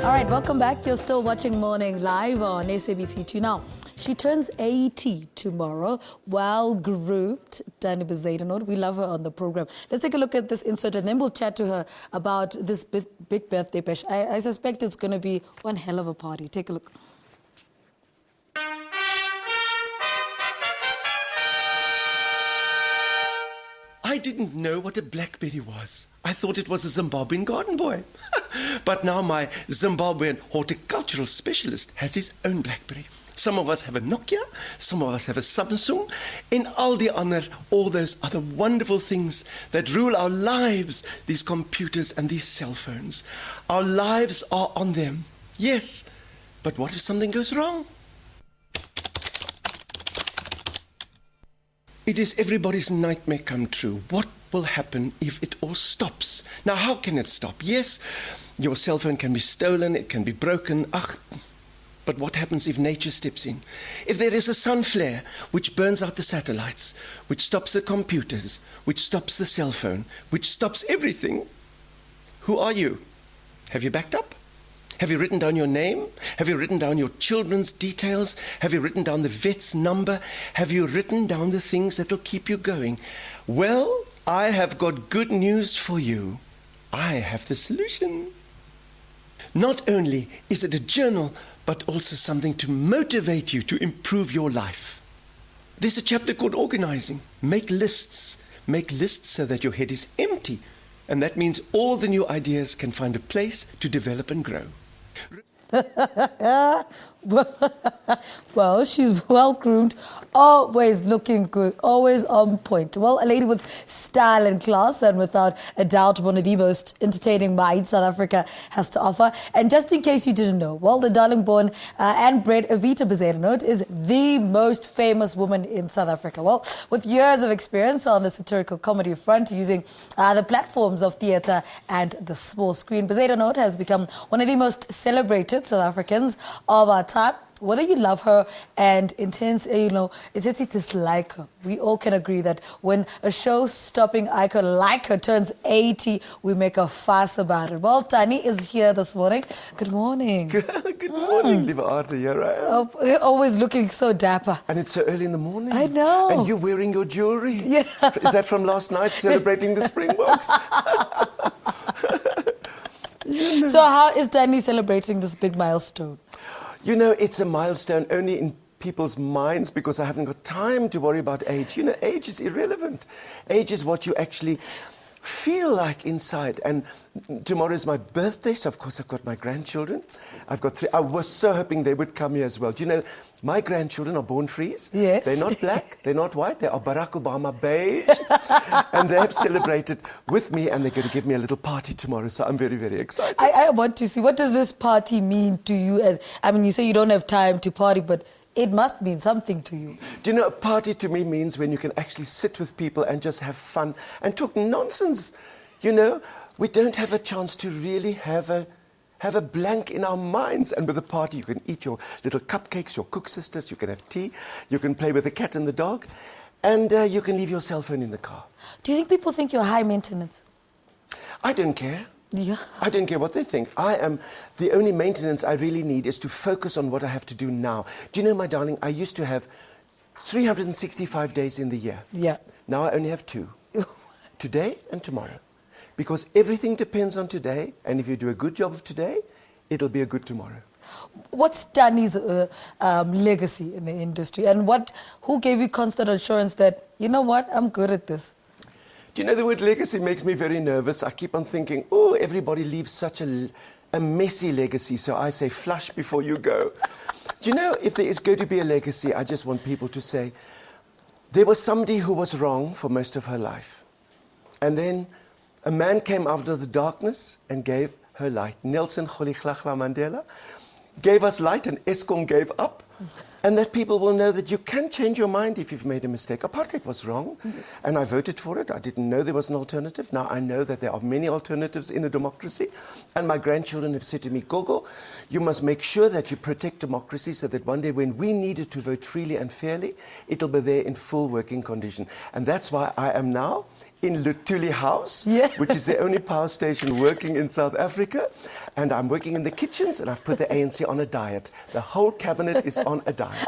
All right, welcome back. You're still watching Morning Live on SABC2. Now, she turns 80 tomorrow. Well groomed, Tannie Bezuidenhout. We love her on the program. Let's take a look at this insert and then we'll chat to her about this big birthday bash. I suspect it's going to be one hell of a party. Take a look. I didn't know what a blackberry was. I thought it was a Zimbabwean garden boy. But now my Zimbabwean horticultural specialist has his own blackberry. Some of us have a Nokia, some of us have a Samsung, and all those other wonderful things that rule our lives, these computers and these cell phones. Our lives are on them. Yes, but what if something goes wrong? It is everybody's nightmare come true. What will happen if it all stops? Now, how can it stop? Yes, your cell phone can be stolen, it can be broken. But what happens if nature steps in? If there is a sun flare which burns out the satellites, which stops the computers, which stops the cell phone, which stops everything, who are you? Have you backed up? Have you written down your name? Have you written down your children's details? Have you written down the vet's number? Have you written down the things that will keep you going? Well, I have got good news for you. I have the solution. Not only is it a journal, but also something to motivate you to improve your life. There's a chapter called organizing. Make lists. Make lists so that your head is empty. And that means all the new ideas can find a place to develop and grow. Well, she's well groomed, always looking good, always on point. Well, a lady with style and class, and without a doubt, one of the most entertaining minds South Africa has to offer. And just in case you didn't know, well, the darling-born and bred Evita Bezuidenhout is the most famous woman in South Africa. Well, with years of experience on the satirical comedy front, using the platforms of theatre and the small screen, Bezuidenhout has become one of the most celebrated South Africans of our time. Whether you love her and intensely dislike her, we all can agree that when a show-stopping icon like her turns 80, we make a fuss about it. Well, Tannie is here this morning. Good morning. Good morning, lieve Aarde. Here I am. Always looking so dapper. And it's so early in the morning. I know. And you're wearing your jewelry. Yeah. Is that from last night, celebrating the Springboks? So how is Tannie celebrating this big milestone? You know, it's a milestone only in people's minds because I haven't got time to worry about age. You know, age is irrelevant. Age is what you actually feel like inside. And tomorrow is my birthday, so of course I've got my grandchildren. I've got 3. I was so hoping they would come here as well. Do you know, my grandchildren are born freeze. Yes. They're not black, they're not white, they are Barack Obama beige. And they have celebrated with me and they're going to give me a little party tomorrow, so I'm very, very excited. I want to see, what does this party mean to you? I mean, you say you don't have time to party, but it must mean something to you. Do you know, a party to me means when you can actually sit with people and just have fun and talk nonsense. You know, we don't have a chance to really have a blank in our minds. And with a party, you can eat your little cupcakes, your cook sisters, you can have tea, you can play with the cat and the dog, and you can leave your cell phone in the car. Do you think people think you're high maintenance? I don't care. Yeah. I don't care what they think. The only maintenance I really need is to focus on what I have to do now. Do you know, my darling, I used to have 365 days in the year. Yeah. Now I only have 2. Today and tomorrow. Because everything depends on today, and if you do a good job of today, it'll be a good tomorrow. What's Tannie's legacy in the industry, and who gave you constant assurance that, you know what, I'm good at this? Do you know, the word legacy makes me very nervous. I keep on thinking, oh, everybody leaves such a messy legacy, so I say flush before you go. Do you know, if there is going to be a legacy, I just want people to say, there was somebody who was wrong for most of her life. And then a man came out of the darkness and gave her light. Nelson Rolihlahla Mandela gave us light and Eskom gave up. And that people will know that you can change your mind if you've made a mistake. Apartheid was wrong, and I voted for it. I didn't know there was an alternative. Now I know that there are many alternatives in a democracy. And my grandchildren have said to me, Gogo, you must make sure that you protect democracy so that one day when we needed to vote freely and fairly, it'll be there in full working condition. And that's why I am now in Lutuli House, Yeah. which is the only power station working in South Africa. And I'm working in the kitchens, and I've put the ANC on a diet. The whole cabinet is on a diet.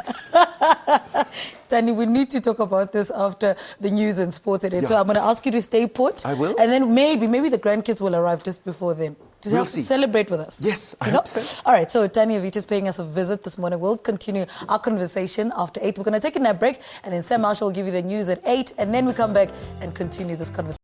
Tannie, we need to talk about this after the news and sports today. So Yeah. I'm going to ask you to stay put. I will. And then maybe the grandkids will arrive just before then to We'll help see. celebrate with us. Yes, I You know? hope so. All right, so Tannie Evita is paying us a visit this morning. We'll continue our conversation after 8. We're going to take a nap break, and then Sam Marshall will give you the news at 8, and then we come back and continue this conversation.